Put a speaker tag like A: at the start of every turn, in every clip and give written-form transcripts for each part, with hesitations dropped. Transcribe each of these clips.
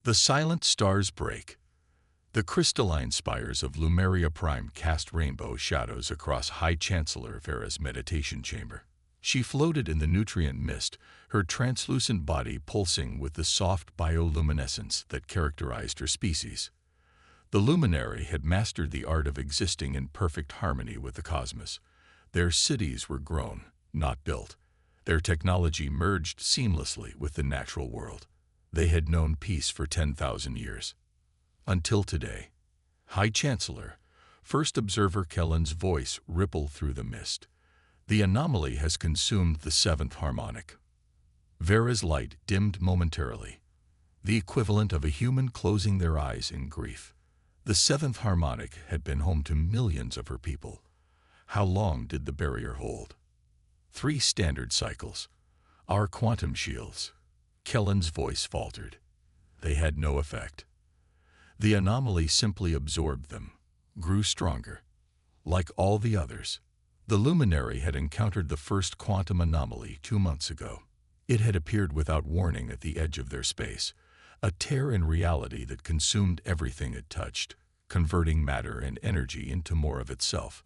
A: The silent stars break. The crystalline spires of Lumeria Prime cast rainbow shadows across High Chancellor Vera's meditation chamber. She floated in the nutrient mist, her translucent body pulsing with the soft bioluminescence that characterized her species. The luminary had mastered the art of existing in perfect harmony with the cosmos. Their cities were grown, not built. Their technology merged seamlessly with the natural world. They had known peace for 10,000 years. Until today. High Chancellor, First Observer Kellen's voice rippled through the mist. The anomaly has consumed the seventh harmonic. Vera's light dimmed momentarily, the equivalent of a human closing their eyes in grief. The seventh harmonic had been home to millions of her people. How long did the barrier hold? 3 standard cycles. Our quantum shields. Kellen's voice faltered. They had no effect. The anomaly simply absorbed them, grew stronger. Like all the others, the luminary had encountered the first quantum anomaly 2 months ago. It had appeared without warning at the edge of their space, a tear in reality that consumed everything it touched, converting matter and energy into more of itself.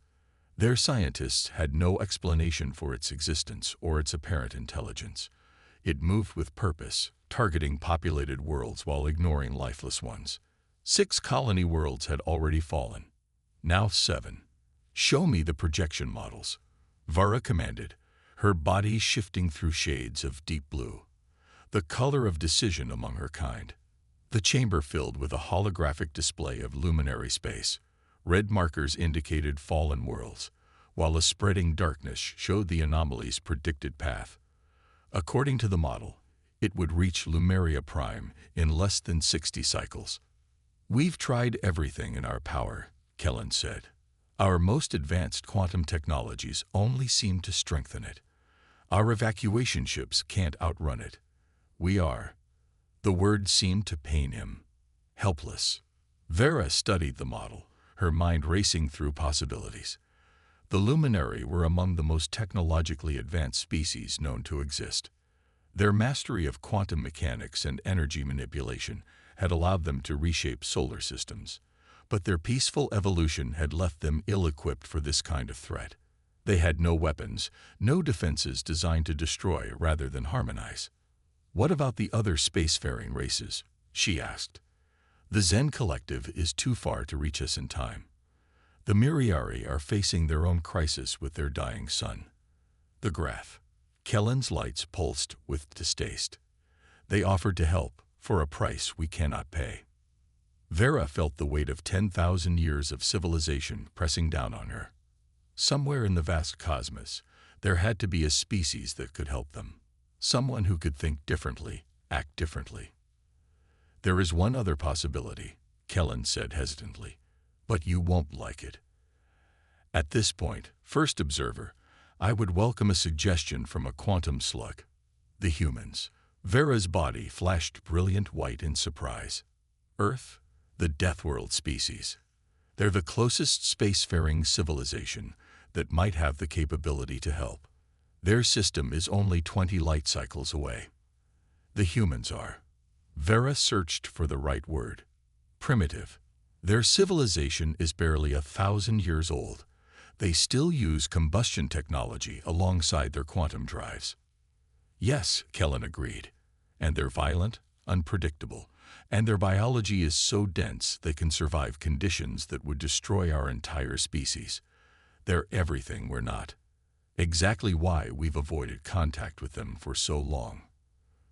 A: Their scientists had no explanation for its existence or its apparent intelligence. It moved with purpose, targeting populated worlds while ignoring lifeless ones. 6 colony worlds had already fallen. Now 7. Show me the projection models, Vara commanded, her body shifting through shades of deep blue, the color of decision among her kind. The chamber filled with a holographic display of luminary space. Red markers indicated fallen worlds, while a spreading darkness showed the anomaly's predicted path. According to the model, it would reach Lumeria Prime in less than 60 cycles. We've tried everything in our power, Kellen said. Our most advanced quantum technologies only seem to strengthen it. Our evacuation ships can't outrun it. We are. The word seemed to pain him. Helpless. Vera studied the model, her mind racing through possibilities. The luminary were among the most technologically advanced species known to exist. Their mastery of quantum mechanics and energy manipulation had allowed them to reshape solar systems, but their peaceful evolution had left them ill-equipped for this kind of threat. They had no weapons, no defenses designed to destroy rather than harmonize. What about the other spacefaring races? She asked. The Zen Collective is too far to reach us in time. The Miriari are facing their own crisis with their dying sun. The Graph. Kellen's lights pulsed with distaste. They offered to help, for a price we cannot pay. Vera felt the weight of 10,000 years of civilization pressing down on her. Somewhere in the vast cosmos, there had to be a species that could help them. Someone who could think differently, act differently. There is one other possibility, Kellen said hesitantly, but you won't like it. At this point, First Observer, I would welcome a suggestion from a quantum slug. The humans. Vera's body flashed brilliant white in surprise. Earth, the Deathworld species. They're the closest spacefaring civilization that might have the capability to help. Their system is only 20 light cycles away. The humans are. Vera searched for the right word. Primitive. Their civilization is barely 1,000 years old. They still use combustion technology alongside their quantum drives. Yes, Kellen agreed. And they're violent, unpredictable, and their biology is so dense they can survive conditions that would destroy our entire species. They're everything we're not. Exactly why we've avoided contact with them for so long.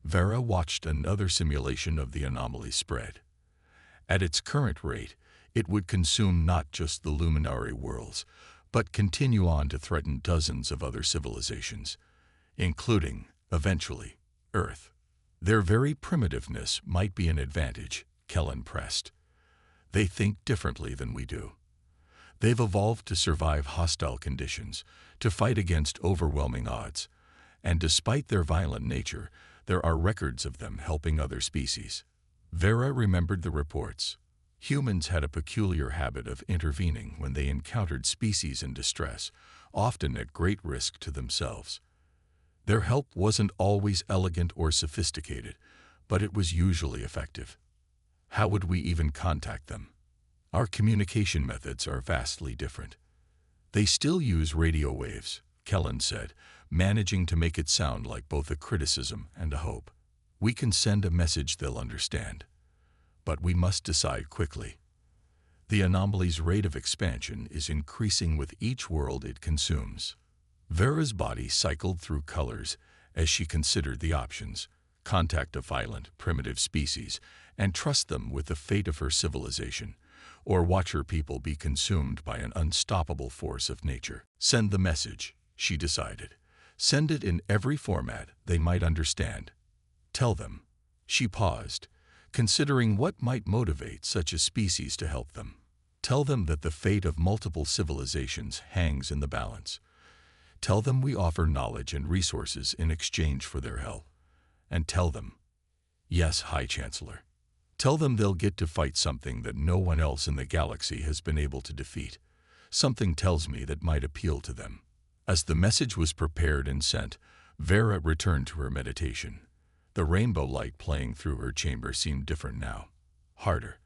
A: Vera watched another simulation of the anomaly spread. At its current rate, it would consume not just the luminary worlds, but continue on to threaten dozens of other civilizations, including, eventually, Earth. Their very primitiveness might be an advantage, Kellen pressed. They think differently than we do. They've evolved to survive hostile conditions, to fight against overwhelming odds, and despite their violent nature, there are records of them helping other species. Vera remembered the reports. Humans had a peculiar habit of intervening when they encountered species in distress, often at great risk to themselves. Their help wasn't always elegant or sophisticated, but it was usually effective. How would we even contact them? Our communication methods are vastly different. They still use radio waves, Kellen said, managing to make it sound like both a criticism and a hope. We can send a message they'll understand. But we must decide quickly. The anomaly's rate of expansion is increasing with each world it consumes. Vera's body cycled through colors as she considered the options: contact a violent, primitive species and trust them with the fate of her civilization, or watch her people be consumed by an unstoppable force of nature. Send the message, she decided. Send it in every format they might understand. Tell them. She paused, considering what might motivate such a species to help them. Tell them that the fate of multiple civilizations hangs in the balance. Tell them we offer knowledge and resources in exchange for their help. And tell them, yes, High Chancellor. Tell them they'll get to fight something that no one else in the galaxy has been able to defeat. Something tells me that might appeal to them. As the message was prepared and sent, Vera returned to her meditation. The rainbow light playing through her chamber seemed different now. Harder,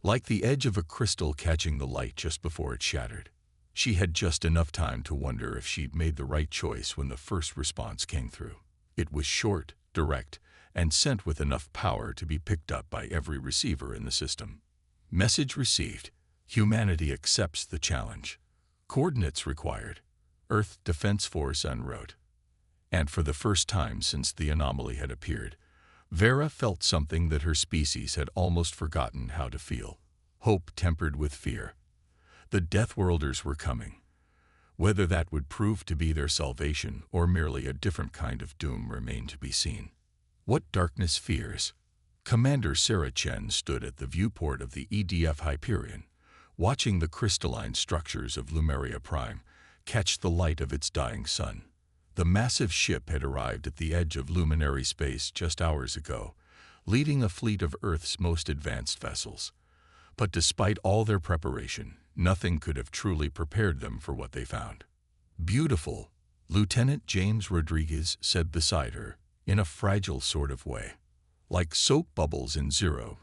A: like the edge of a crystal catching the light just before it shattered. She had just enough time to wonder if she'd made the right choice when the first response came through. It was short, direct, and sent with enough power to be picked up by every receiver in the system. Message received. Humanity accepts the challenge. Coordinates required. Earth Defense Force en route. And for the first time since the anomaly had appeared, Vera felt something that her species had almost forgotten how to feel: hope tempered with fear. The Deathworlders were coming. Whether that would prove to be their salvation or merely a different kind of doom remained to be seen. What darkness fears? Commander Sarah Chen stood at the viewport of the EDF Hyperion, watching the crystalline structures of Lumeria Prime catch the light of its dying sun. The massive ship had arrived at the edge of luminary space just hours ago, leading a fleet of Earth's most advanced vessels. But despite all their preparation, nothing could have truly prepared them for what they found. Beautiful, Lieutenant James Rodriguez said beside her, in a fragile sort of way. Like soap bubbles in Zero,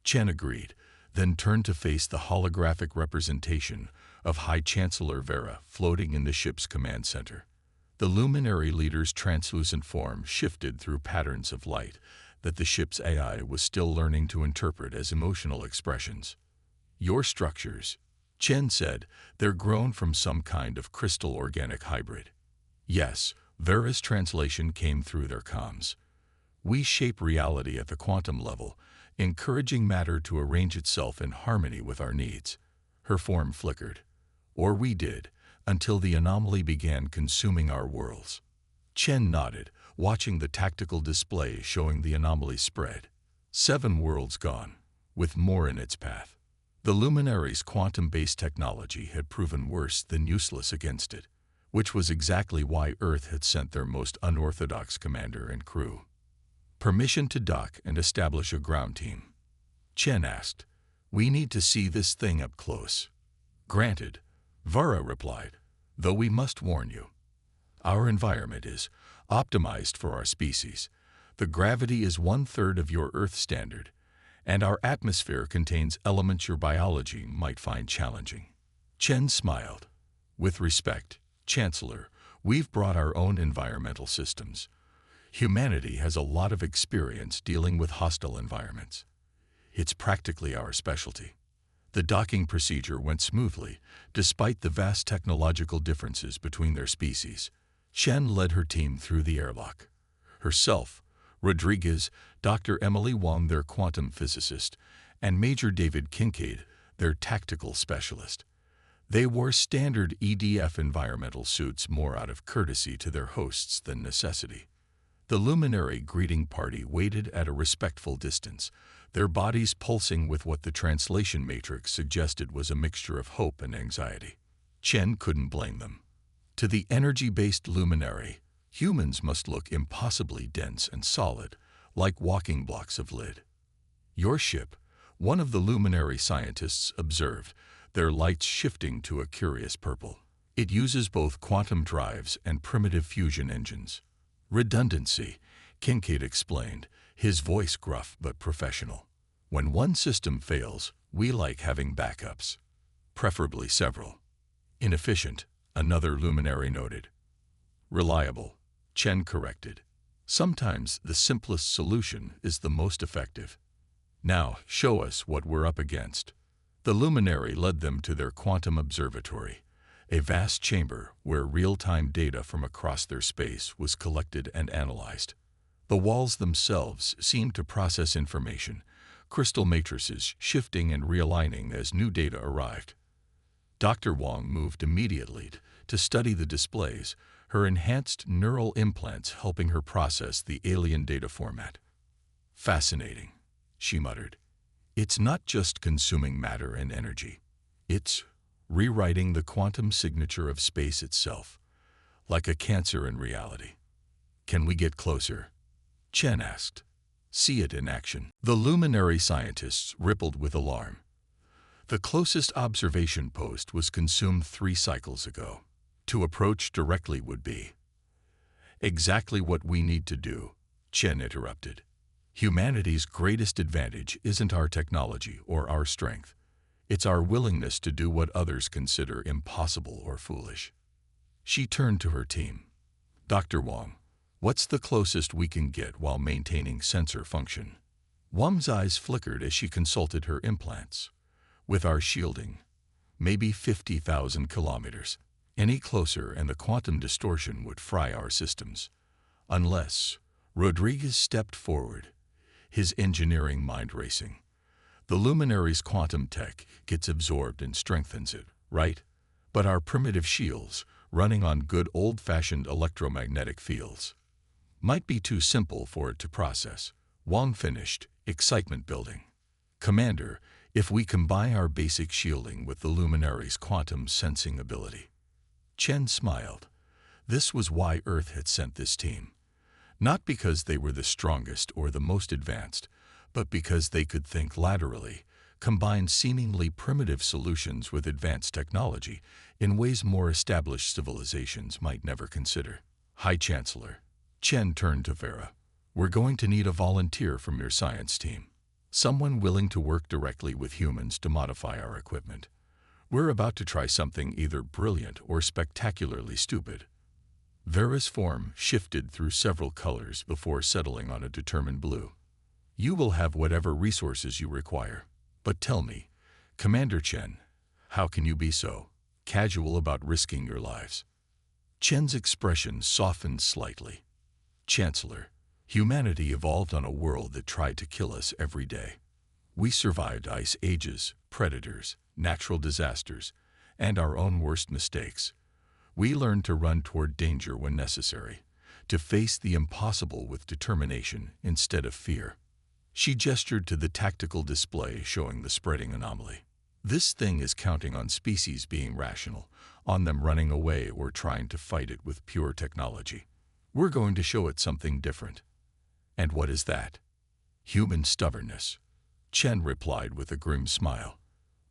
A: Chen agreed, then turned to face the holographic representation of High Chancellor Vera floating in the ship's command center. The luminary leader's translucent form shifted through patterns of light that the ship's AI was still learning to interpret as emotional expressions. Your structures, Chen said, they're grown from some kind of crystal-organic hybrid. Yes, Vera's translation came through their comms. We shape reality at the quantum level, encouraging matter to arrange itself in harmony with our needs. Her form flickered. Or we did, until the anomaly began consuming our worlds. Chen nodded, watching the tactical display showing the anomaly spread. 7 worlds gone, with more in its path. The luminary's quantum-based technology had proven worse than useless against it, which was exactly why Earth had sent their most unorthodox commander and crew. Permission to dock and establish a ground team. Chen asked. We need to see this thing up close. Granted, Vera replied, though we must warn you. Our environment is optimized for our species. The gravity is 1/3 of your Earth standard, and our atmosphere contains elements your biology might find challenging. Chen smiled. With respect, Chancellor, we've brought our own environmental systems. Humanity has a lot of experience dealing with hostile environments. It's practically our specialty. The docking procedure went smoothly, despite the vast technological differences between their species. Chen led her team through the airlock. Herself, Rodriguez, Dr. Emily Wong, their quantum physicist, and Major David Kincaid, their tactical specialist. They wore standard EDF environmental suits more out of courtesy to their hosts than necessity. The luminary greeting party waited at a respectful distance, their bodies pulsing with what the translation matrix suggested was a mixture of hope and anxiety. Chen couldn't blame them. To the energy-based luminary, humans must look impossibly dense and solid, like walking blocks of lead. Your ship, one of the luminary scientists observed, their lights shifting to a curious purple. It uses both quantum drives and primitive fusion engines. Redundancy, Kincaid explained, his voice gruff but professional. When one system fails, we like having backups, preferably several. Inefficient, another luminary noted. Reliable, Chen corrected. Sometimes the simplest solution is the most effective. Now, show us what we're up against. The luminary led them to their quantum observatory, a vast chamber where real-time data from across their space was collected and analyzed. The walls themselves seemed to process information, crystal matrices shifting and realigning as new data arrived. Dr. Wang moved immediately to study the displays, her enhanced neural implants helping her process the alien data format. Fascinating, she muttered. It's not just consuming matter and energy. It's rewriting the quantum signature of space itself, like a cancer in reality. Can we get closer? Chen asked. See it in action. The luminary scientists rippled with alarm. The closest observation post was consumed 3 cycles ago. To approach directly would be exactly what we need to do, Chen interrupted. Humanity's greatest advantage isn't our technology or our strength. It's our willingness to do what others consider impossible or foolish. She turned to her team. Dr. Wang, what's the closest we can get while maintaining sensor function? Wang's eyes flickered as she consulted her implants. With our shielding, maybe 50,000 kilometers. Any closer and the quantum distortion would fry our systems. Unless, Rodriguez stepped forward, his engineering mind racing. The luminary's quantum tech gets absorbed and strengthens it, right? But our primitive shields, running on good old-fashioned electromagnetic fields, might be too simple for it to process. Wang finished, excitement building. Commander, if we combine our basic shielding with the luminary's quantum sensing ability. Chen smiled. This was why Earth had sent this team. Not because they were the strongest or the most advanced, but because they could think laterally, combine seemingly primitive solutions with advanced technology in ways more established civilizations might never consider. High Chancellor. Chen turned to Vera. We're going to need a volunteer from your science team. Someone willing to work directly with humans to modify our equipment. We're about to try something either brilliant or spectacularly stupid. Vera's form shifted through several colors before settling on a determined blue. You will have whatever resources you require. But tell me, Commander Chen, how can you be so casual about risking your lives? Chen's expression softened slightly. Chancellor, humanity evolved on a world that tried to kill us every day. We survived ice ages, predators, natural disasters, and our own worst mistakes. We learned to run toward danger when necessary, to face the impossible with determination instead of fear. She gestured to the tactical display showing the spreading anomaly. This thing is counting on species being rational, on them running away or trying to fight it with pure technology. We're going to show it something different. And what is that? Human stubbornness. Chen replied with a grim smile.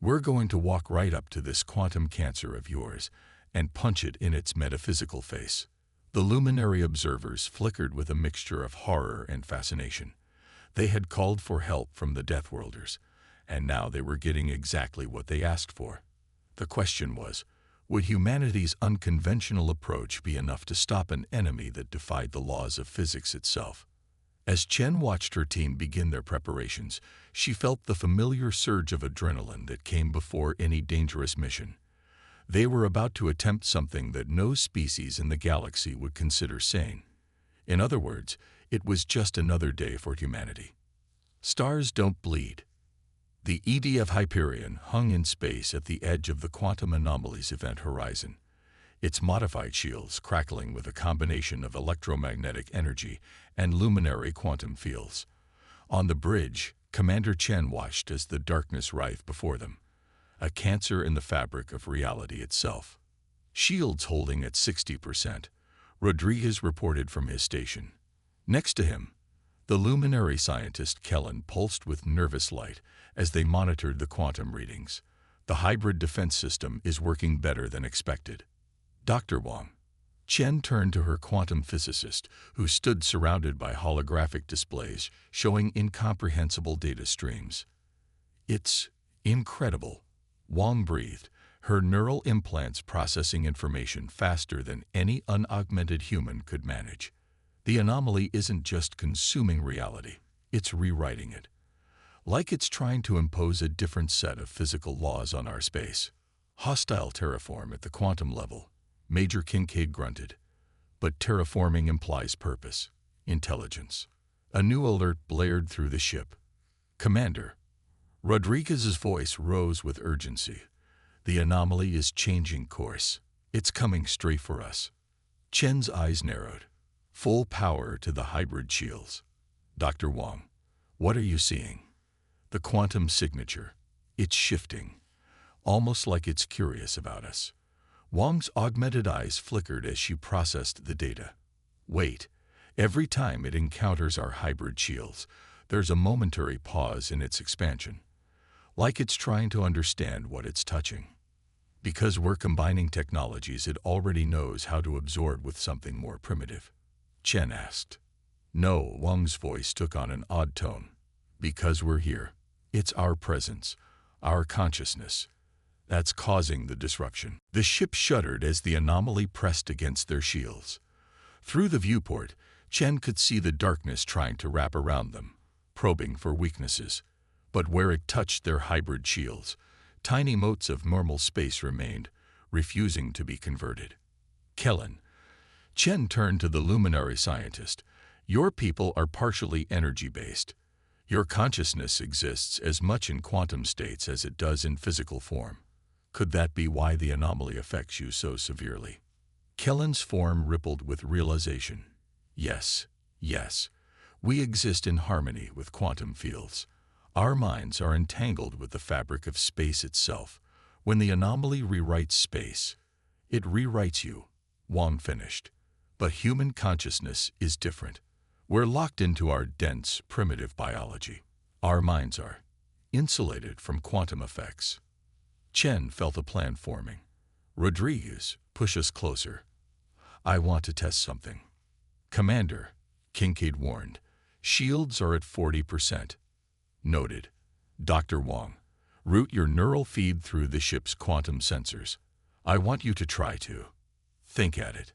A: We're going to walk right up to this quantum cancer of yours and punch it in its metaphysical face. The luminary observers flickered with a mixture of horror and fascination. They had called for help from the Deathworlders, and now they were getting exactly what they asked for. The question was, would humanity's unconventional approach be enough to stop an enemy that defied the laws of physics itself? As Chen watched her team begin their preparations, she felt the familiar surge of adrenaline that came before any dangerous mission. They were about to attempt something that no species in the galaxy would consider sane. In other words, it was just another day for humanity. Stars don't bleed. The EDF Hyperion hung in space at the edge of the quantum anomalies event horizon, its modified shields crackling with a combination of electromagnetic energy and luminary quantum fields. On the bridge, Commander Chen watched as the darkness writhed before them, a cancer in the fabric of reality itself. Shields holding at 60%, Rodriguez reported from his station. Next to him, the luminary scientist Kellen pulsed with nervous light as they monitored the quantum readings. The hybrid defense system is working better than expected. Dr. Wang. Chen turned to her quantum physicist, who stood surrounded by holographic displays showing incomprehensible data streams. It's incredible. Wang breathed, her neural implants processing information faster than any unaugmented human could manage. The anomaly isn't just consuming reality, it's rewriting it. Like it's trying to impose a different set of physical laws on our space. Hostile terraform at the quantum level, Major Kincaid grunted. But terraforming implies purpose, intelligence. A new alert blared through the ship. Commander. Rodriguez's voice rose with urgency. The anomaly is changing course. It's coming straight for us. Chen's eyes narrowed. Full power to the hybrid shields. Dr. Wang, what are you seeing? The quantum signature. It's shifting, almost like it's curious about us. Wang's augmented eyes flickered as she processed the data. Wait, every time it encounters our hybrid shields, there's a momentary pause in its expansion, like it's trying to understand what it's touching. Because we're combining technologies it already knows how to absorb with something more primitive. Chen asked. No, Wang's voice took on an odd tone. Because we're here. It's our presence, our consciousness, that's causing the disruption. The ship shuddered as the anomaly pressed against their shields. Through the viewport, Chen could see the darkness trying to wrap around them, probing for weaknesses. But where it touched their hybrid shields, tiny motes of normal space remained, refusing to be converted. Kellen. Chen turned to the luminary scientist. Your people are partially energy-based. Your consciousness exists as much in quantum states as it does in physical form. Could that be why the anomaly affects you so severely? Kellen's form rippled with realization. Yes, yes. We exist in harmony with quantum fields. Our minds are entangled with the fabric of space itself. When the anomaly rewrites space, it rewrites you, Wang finished. But human consciousness is different. We're locked into our dense, primitive biology. Our minds are insulated from quantum effects. Chen felt a plan forming. Rodriguez, push us closer. I want to test something. Commander, Kincaid warned. Shields are at 40%. Noted. Dr. Wang, route your neural feed through the ship's quantum sensors. I want you to try to think at it.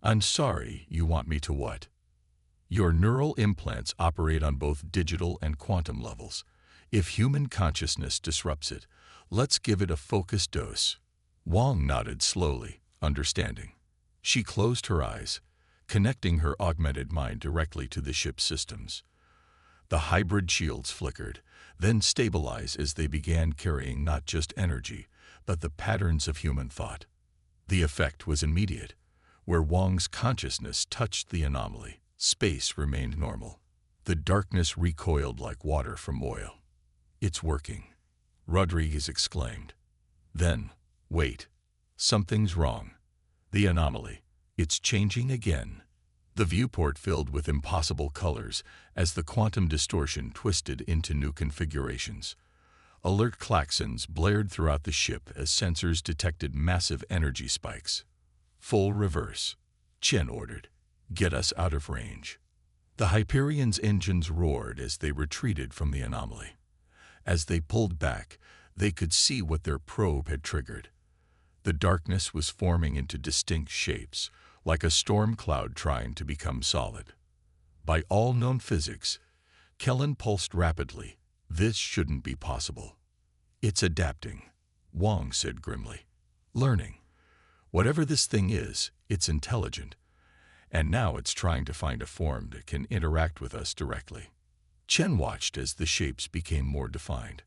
A: I'm sorry, you want me to what? Your neural implants operate on both digital and quantum levels. If human consciousness disrupts it, let's give it a focused dose. Wang nodded slowly, understanding. She closed her eyes, connecting her augmented mind directly to the ship's systems. The hybrid shields flickered, then stabilized as they began carrying not just energy, but the patterns of human thought. The effect was immediate. Where Wang's consciousness touched the anomaly, space remained normal. The darkness recoiled like water from oil. It's working, Rodriguez exclaimed. Then, wait, something's wrong. The anomaly, it's changing again. The viewport filled with impossible colors as the quantum distortion twisted into new configurations. Alert klaxons blared throughout the ship as sensors detected massive energy spikes. Full reverse, Chen ordered. Get us out of range. The Hyperion's engines roared as they retreated from the anomaly. As they pulled back, they could see what their probe had triggered. The darkness was forming into distinct shapes, like a storm cloud trying to become solid. By all known physics, Kellen pulsed rapidly. This shouldn't be possible. It's adapting, Wang said grimly. Learning. Whatever this thing is, it's intelligent. And now it's trying to find a form that can interact with us directly. Chen watched as the shapes became more defined.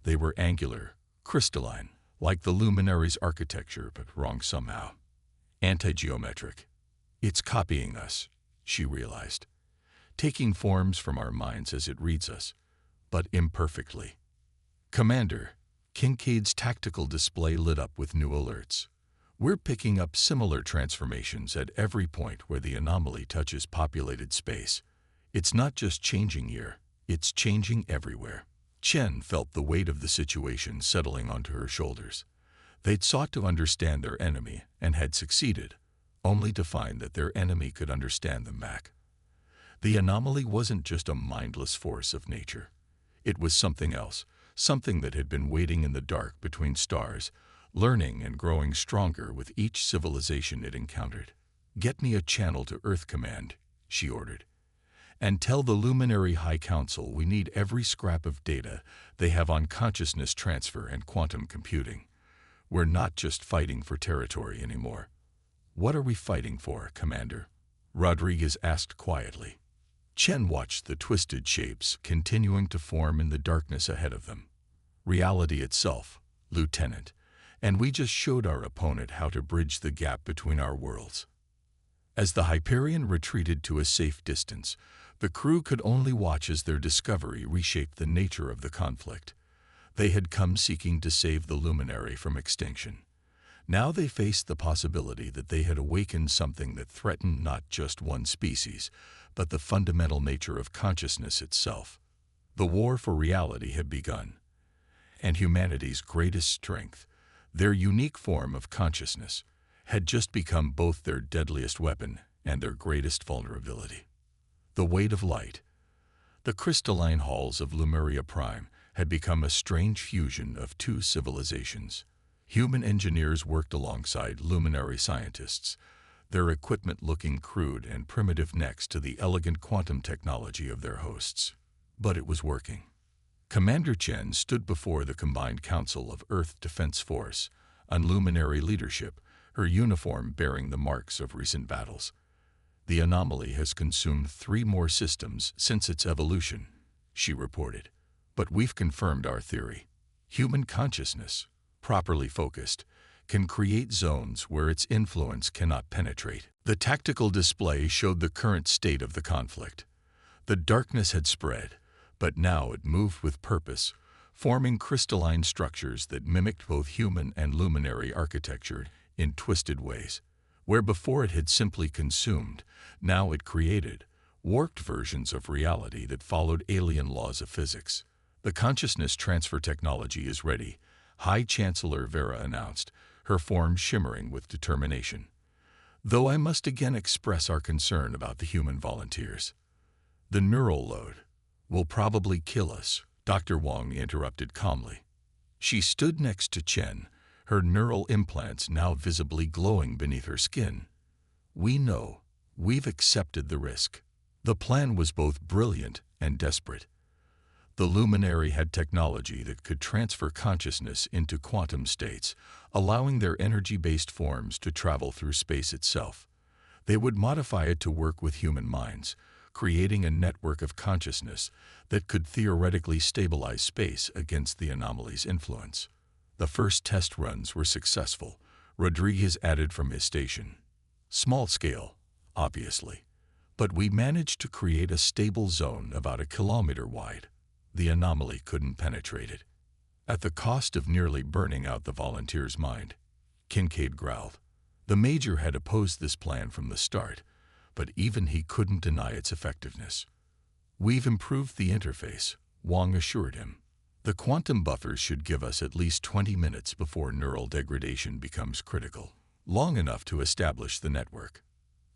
A: They were angular, crystalline, like the luminary's architecture, but wrong somehow. Anti-geometric. It's copying us, she realized, taking forms from our minds as it reads us, but imperfectly. Commander, Kincaid's tactical display lit up with new alerts. We're picking up similar transformations at every point where the anomaly touches populated space. It's not just changing here, it's changing everywhere. Chen felt the weight of the situation settling onto her shoulders. They'd sought to understand their enemy and had succeeded, only to find that their enemy could understand them back. The anomaly wasn't just a mindless force of nature. It was something else, something that had been waiting in the dark between stars, learning and growing stronger with each civilization it encountered. "Get me a channel to Earth Command," she ordered. "And tell the Luminary High Council we need every scrap of data they have on consciousness transfer and quantum computing. We're not just fighting for territory anymore." "What are we fighting for, Commander?" Rodriguez asked quietly. Chen watched the twisted shapes continuing to form in the darkness ahead of them. "Reality itself, Lieutenant, and we just showed our opponent how to bridge the gap between our worlds." As the Hyperion retreated to a safe distance, the crew could only watch as their discovery reshaped the nature of the conflict. They had come seeking to save the Luminary from extinction. Now they faced the possibility that they had awakened something that threatened not just one species, but the fundamental nature of consciousness itself. The war for reality had begun, and humanity's greatest strength, their unique form of consciousness, had just become both their deadliest weapon and their greatest vulnerability. The weight of light. The crystalline halls of Lemuria Prime had become a strange fusion of two civilizations. Human engineers worked alongside luminary scientists, their equipment looking crude and primitive next to the elegant quantum technology of their hosts. But it was working. Commander Chen stood before the combined Council of Earth Defense Force, on luminary leadership, her uniform bearing the marks of recent battles. "The anomaly has consumed 3 more systems since its evolution," she reported. "But we've confirmed our theory. Human consciousness, properly focused, can create zones where its influence cannot penetrate." The tactical display showed the current state of the conflict. The darkness had spread, but now it moved with purpose, forming crystalline structures that mimicked both human and luminary architecture in twisted ways. Where before it had simply consumed, now it created warped versions of reality that followed alien laws of physics. "The consciousness transfer technology is ready," High Chancellor Vera announced, her form shimmering with determination. "Though I must again express our concern about the human volunteers. The neural load will probably kill us," Dr. Wang interrupted calmly. She stood next to Chen, her neural implants now visibly glowing beneath her skin. "We know. We've accepted the risk." The plan was both brilliant and desperate. The Luminary had technology that could transfer consciousness into quantum states, allowing their energy-based forms to travel through space itself. They would modify it to work with human minds, creating a network of consciousness that could theoretically stabilize space against the anomaly's influence. The first test runs were successful, Rodriguez added from his station. "Small scale, obviously, but we managed to create a stable zone about 1 kilometer wide. The anomaly couldn't penetrate it." "At the cost of nearly burning out the volunteer's mind," Kincaid growled. The Major had opposed this plan from the start, but even he couldn't deny its effectiveness. "We've improved the interface," Wang assured him. "The quantum buffers should give us at least 20 minutes before neural degradation becomes critical, long enough to establish the network."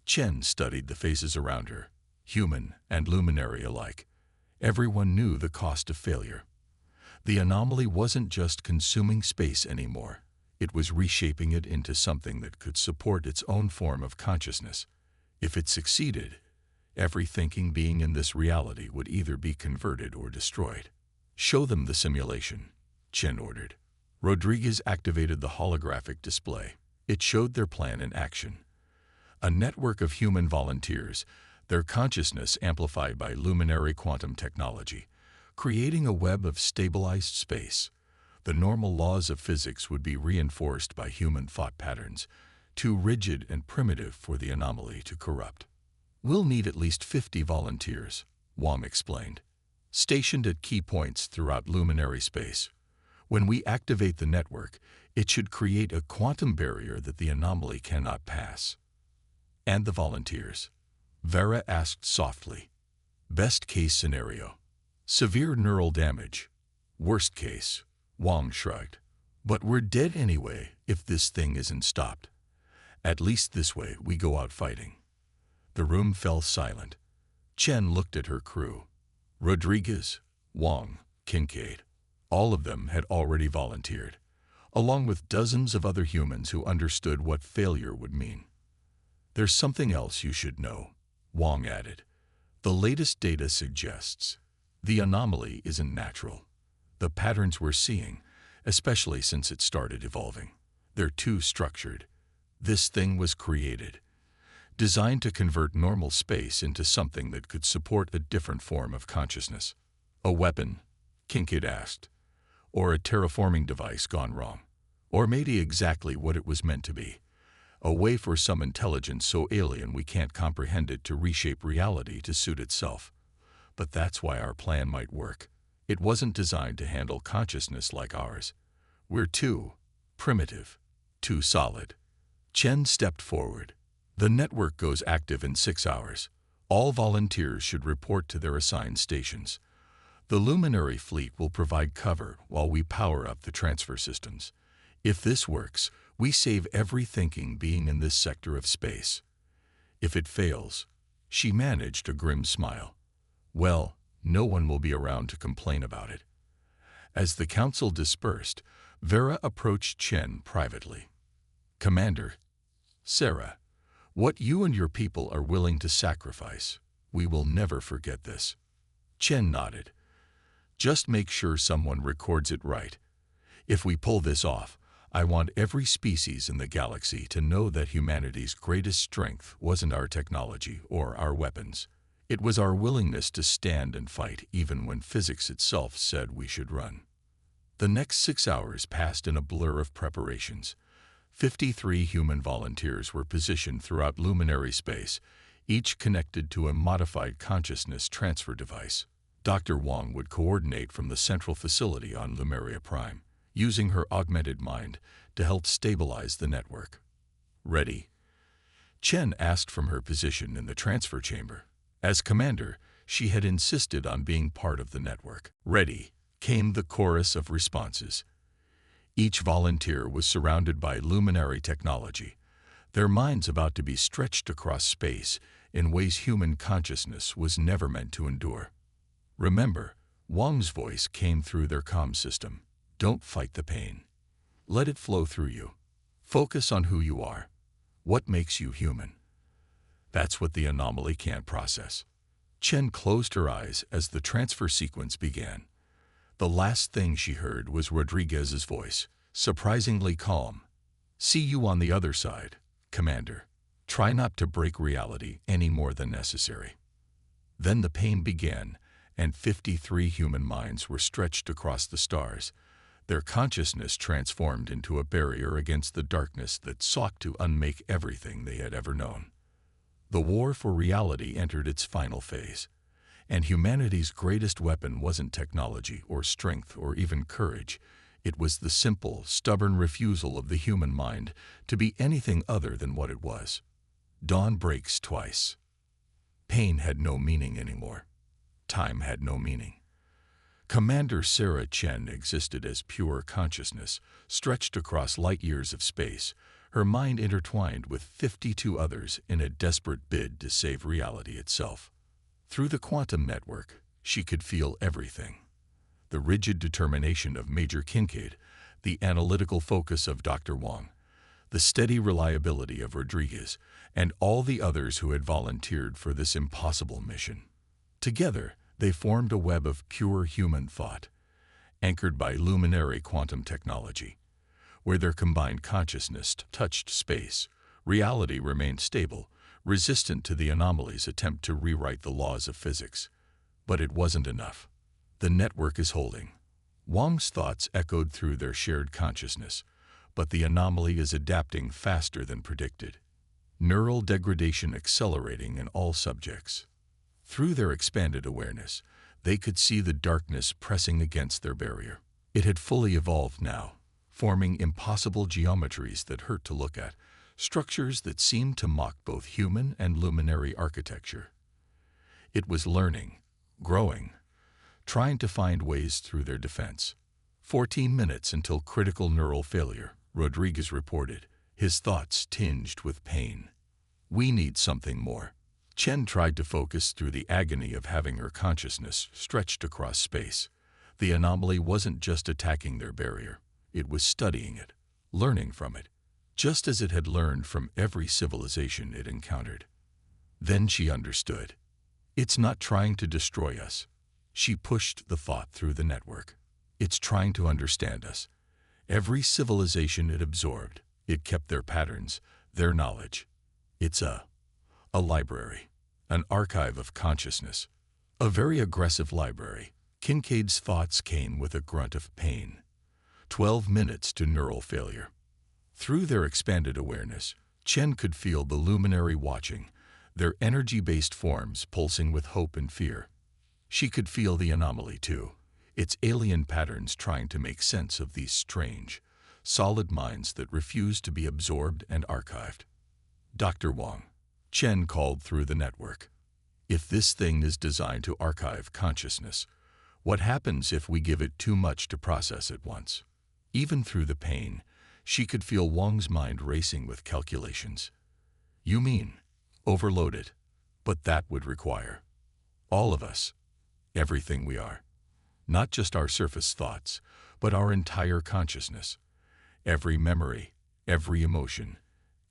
A: Chen studied the faces around her, human and luminary alike. Everyone knew the cost of failure. The anomaly wasn't just consuming space anymore. It was reshaping it into something that could support its own form of consciousness. If it succeeded, every thinking being in this reality would either be converted or destroyed. "Show them the simulation," Chen ordered. Rodriguez activated the holographic display. It showed their plan in action. A network of human volunteers, their consciousness amplified by luminary quantum technology, creating a web of stabilized space. The normal laws of physics would be reinforced by human thought patterns, too rigid and primitive for the anomaly to corrupt. "We'll need at least 50 volunteers," Wang explained, "stationed at key points throughout luminary space. When we activate the network, it should create a quantum barrier that the anomaly cannot pass." "And the volunteers?" Vera asked softly. "Best case scenario. Severe neural damage. Worst case," Wang shrugged. "But we're dead anyway if this thing isn't stopped. At least this way we go out fighting." The room fell silent. Chen looked at her crew. Rodriguez, Wang, Kincaid. All of them had already volunteered, along with dozens of other humans who understood what failure would mean. "There's something else you should know," Wong added. "The latest data suggests the anomaly isn't natural. The patterns we're seeing, especially since it started evolving, they're too structured. This thing was created, designed to convert normal space into something that could support a different form of consciousness." "A weapon?" Kincaid asked. "Or a terraforming device gone wrong? Or maybe exactly what it was meant to be, a way for some intelligence so alien we can't comprehend it to reshape reality to suit itself. But that's why our plan might work. It wasn't designed to handle consciousness like ours. We're too primitive, too solid." Chen stepped forward. "The network goes active in 6 hours. All volunteers should report to their assigned stations. The Luminary fleet will provide cover while we power up the transfer systems. If this works, we save every thinking being in this sector of space. If it fails," she managed a grim smile, "well, no one will be around to complain about it." As the council dispersed, Vera approached Chen privately. "Commander, Sarah, what you and your people are willing to sacrifice, we will never forget this." Chen nodded. "Just make sure someone records it right. If we pull this off, I want every species in the galaxy to know that humanity's greatest strength wasn't our technology or our weapons. It was our willingness to stand and fight even when physics itself said we should run." The next 6 hours passed in a blur of preparations. 53 human volunteers were positioned throughout luminary space, each connected to a modified consciousness transfer device. Dr. Wong would coordinate from the central facility on Lumeria Prime, using her augmented mind to help stabilize the network. "Ready?" Chen asked from her position in the transfer chamber. As commander, she had insisted on being part of the network. "Ready," came the chorus of responses. Each volunteer was surrounded by luminary technology, their minds about to be stretched across space in ways human consciousness was never meant to endure. "Remember," Wong's voice came through their comm system, "don't fight the pain. Let it flow through you. Focus on who you are, what makes you human. That's what the anomaly can't process." Chen closed her eyes as the transfer sequence began. The last thing she heard was Rodriguez's voice, surprisingly calm. "See you on the other side, Commander. Try not to break reality any more than necessary." Then the pain began, and 53 human minds were stretched across the stars, their consciousness transformed into a barrier against the darkness that sought to unmake everything they had ever known. The war for reality entered its final phase, and humanity's greatest weapon wasn't technology or strength or even courage. It was the simple, stubborn refusal of the human mind to be anything other than what it was. Dawn breaks twice. Pain had no meaning anymore. Time had no meaning. Commander Sarah Chen existed as pure consciousness, stretched across light years of space, her mind intertwined with 52 others in a desperate bid to save reality itself. Through the quantum network, she could feel everything. The rigid determination of Major Kincaid, the analytical focus of Dr. Wong, the steady reliability of Rodriguez, and all the others who had volunteered for this impossible mission. Together, they formed a web of pure human thought, anchored by luminary quantum technology. Where their combined consciousness touched space, reality remained stable, resistant to the anomaly's attempt to rewrite the laws of physics. But it wasn't enough. "The network is holding." Wong's thoughts echoed through their shared consciousness, but the anomaly is adapting faster than predicted. Neural degradation accelerating in all subjects. Through their expanded awareness, they could see the darkness pressing against their barrier. It had fully evolved now, forming impossible geometries that hurt to look at, structures that seemed to mock both human and luminary architecture. It was learning, growing, trying to find ways through their defense. 14 minutes until critical neural failure, Rodriguez reported, his thoughts tinged with pain. "We need something more." Chen tried to focus through the agony of having her consciousness stretched across space. The anomaly wasn't just attacking their barrier, it was studying it, learning from it, just as it had learned from every civilization it encountered. Then she understood. It's not trying to destroy us. She pushed the thought through the network. It's trying to understand us. Every civilization it absorbed, it kept their patterns, their knowledge. It's a library, an archive of consciousness. A very aggressive library. Kincaid's thoughts came with a grunt of pain. 12 minutes to neural failure. Through their expanded awareness, Chen could feel the luminary watching, their energy-based forms pulsing with hope and fear. She could feel the anomaly too, its alien patterns trying to make sense of these strange, solid minds that refused to be absorbed and archived. Dr. Wang, Chen called through the network. If this thing is designed to archive consciousness, what happens if we give it too much to process at once? Even through the pain, she could feel Wang's mind racing with calculations. You mean, overload it, but that would require all of us, everything we are. Not just our surface thoughts, but our entire consciousness. Every memory, every emotion,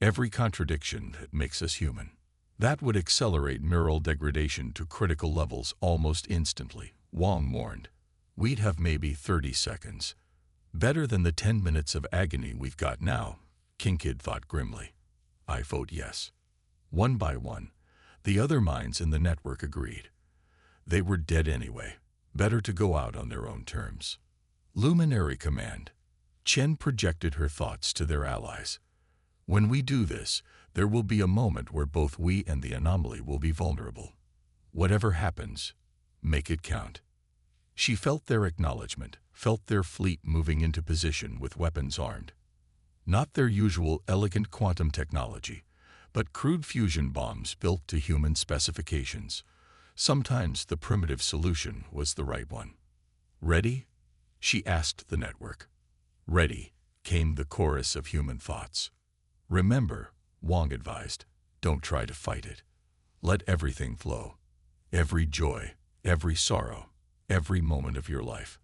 A: every contradiction that makes us human. That would accelerate neural degradation to critical levels almost instantly, Wang warned. We'd have maybe 30 seconds. Better than the 10 minutes of agony we've got now, Kincaid thought grimly. I vote yes. One by one, the other minds in the network agreed. They were dead anyway. Better to go out on their own terms. Luminary command. Chen projected her thoughts to their allies. When we do this, there will be a moment where both we and the anomaly will be vulnerable. Whatever happens, make it count. She felt their acknowledgement, felt their fleet moving into position with weapons armed. Not their usual elegant quantum technology, but crude fusion bombs built to human specifications. Sometimes the primitive solution was the right one. Ready? She asked the network. Ready, came the chorus of human thoughts. Remember, Wang advised, don't try to fight it. Let everything flow. Every joy, every sorrow, every moment of your life.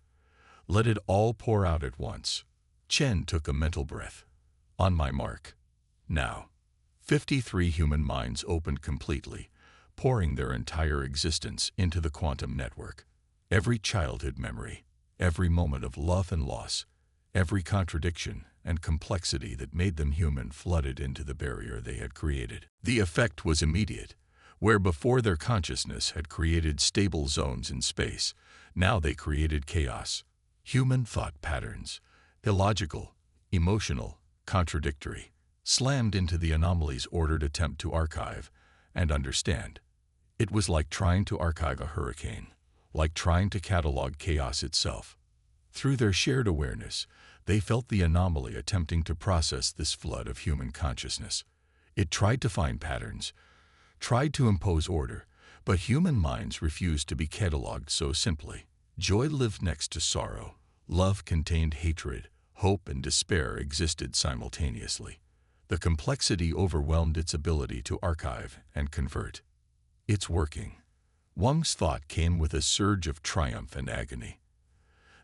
A: Let it all pour out at once. Chen took a mental breath. On my mark. Now. 53 human minds opened completely, pouring their entire existence into the quantum network. Every childhood memory, every moment of love and loss, every contradiction and complexity that made them human flooded into the barrier they had created. The effect was immediate. Where before their consciousness had created stable zones in space, now they created chaos. Human thought patterns, illogical, emotional, contradictory, slammed into the anomaly's ordered attempt to archive and understand. It was like trying to archive a hurricane, like trying to catalog chaos itself. Through their shared awareness, they felt the anomaly attempting to process this flood of human consciousness. It tried to find patterns, tried to impose order, but human minds refused to be cataloged so simply. Joy lived next to sorrow. Love contained hatred. Hope and despair existed simultaneously. The complexity overwhelmed its ability to archive and convert. It's working. Wang's thought came with a surge of triumph and agony.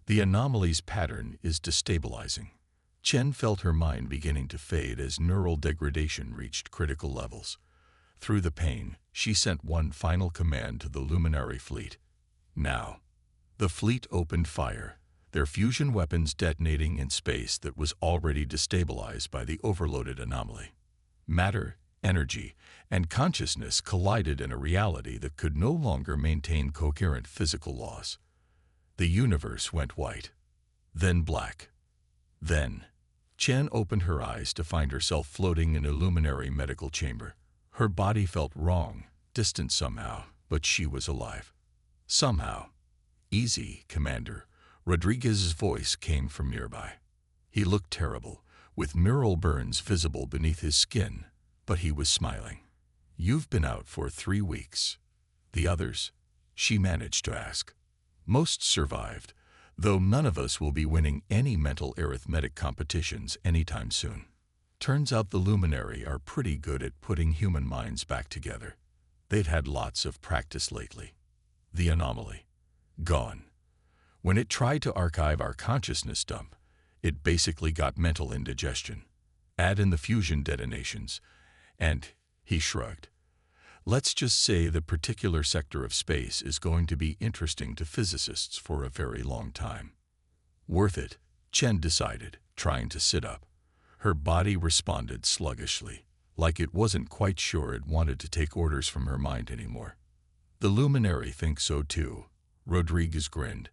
A: The anomaly's pattern is destabilizing. Chen felt her mind beginning to fade as neural degradation reached critical levels. Through the pain, she sent one final command to the luminary fleet. Now. The fleet opened fire, their fusion weapons detonating in space that was already destabilized by the overloaded anomaly. Matter, energy, and consciousness collided in a reality that could no longer maintain coherent physical laws. The universe went white, then black. Then, Chen opened her eyes to find herself floating in a luminary medical chamber. Her body felt wrong, distant somehow, but she was alive. Somehow. Easy, Commander. Rodriguez's voice came from nearby. He looked terrible, with mural burns visible beneath his skin, but he was smiling. You've been out for 3 weeks. The others? She managed to ask. Most survived, though none of us will be winning any mental arithmetic competitions anytime soon. Turns out the Luminary are pretty good at putting human minds back together. They've had lots of practice lately. The anomaly. Gone. When it tried to archive our consciousness dump, it basically got mental indigestion. Add in the fusion detonations, and he shrugged. Let's just say the particular sector of space is going to be interesting to physicists for a very long time. Worth it, Chen decided, trying to sit up. Her body responded sluggishly, like it wasn't quite sure it wanted to take orders from her mind anymore. The luminary thinks so too, Rodriguez grinned.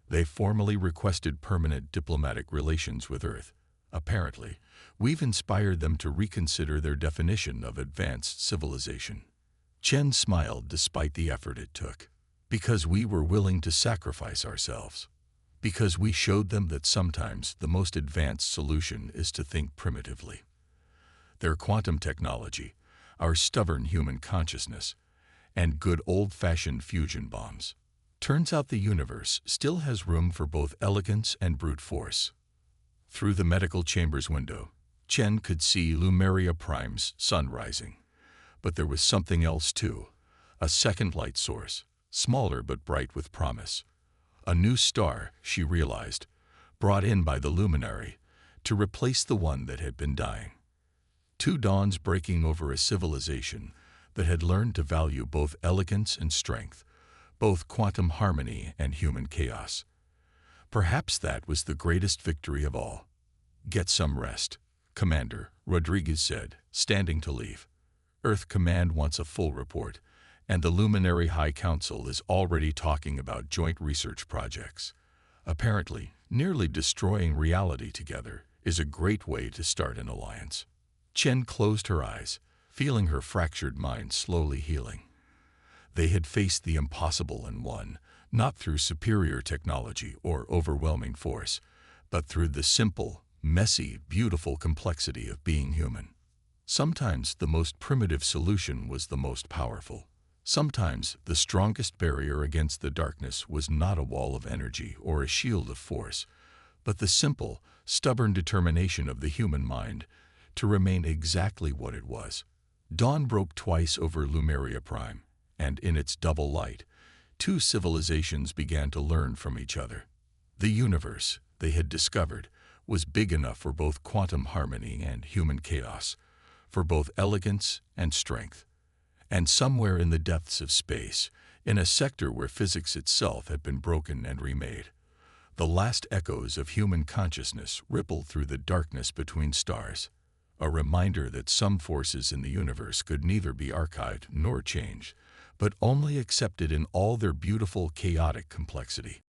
A: They formally requested permanent diplomatic relations with Earth. Apparently, we've inspired them to reconsider their definition of advanced civilization. Chen smiled despite the effort it took. Because we were willing to sacrifice ourselves. Because we showed them that sometimes the most advanced solution is to think primitively. Their quantum technology, our stubborn human consciousness, and good old-fashioned fusion bombs. Turns out the universe still has room for both elegance and brute force. Through the medical chamber's window, Chen could see Lumeria Prime's sun rising. But there was something else too, a second light source, smaller but bright with promise. A new star, she realized, brought in by the luminary to replace the one that had been dying. Two dawns breaking over a civilization that had learned to value both elegance and strength, both quantum harmony and human chaos. Perhaps that was the greatest victory of all. Get some rest, Commander, Rodriguez said, standing to leave. Earth Command wants a full report, and the Luminary High Council is already talking about joint research projects. Apparently, nearly destroying reality together is a great way to start an alliance. Chen closed her eyes, feeling her fractured mind slowly healing. They had faced the impossible and won, not through superior technology or overwhelming force, but through the simple, messy, beautiful complexity of being human. Sometimes the most primitive solution was the most powerful. Sometimes the strongest barrier against the darkness was not a wall of energy or a shield of force, but the simple, stubborn determination of the human mind to remain exactly what it was. Dawn broke twice over Lumeria Prime, and in its double light, two civilizations began to learn from each other. The universe, they had discovered, was big enough for both quantum harmony and human chaos, for both elegance and strength. And somewhere in the depths of space, in a sector where physics itself had been broken and remade, the last echoes of human consciousness rippled through the darkness between stars, a reminder that some forces in the universe could neither be archived nor changed, but only accepted in all their beautiful, chaotic complexity.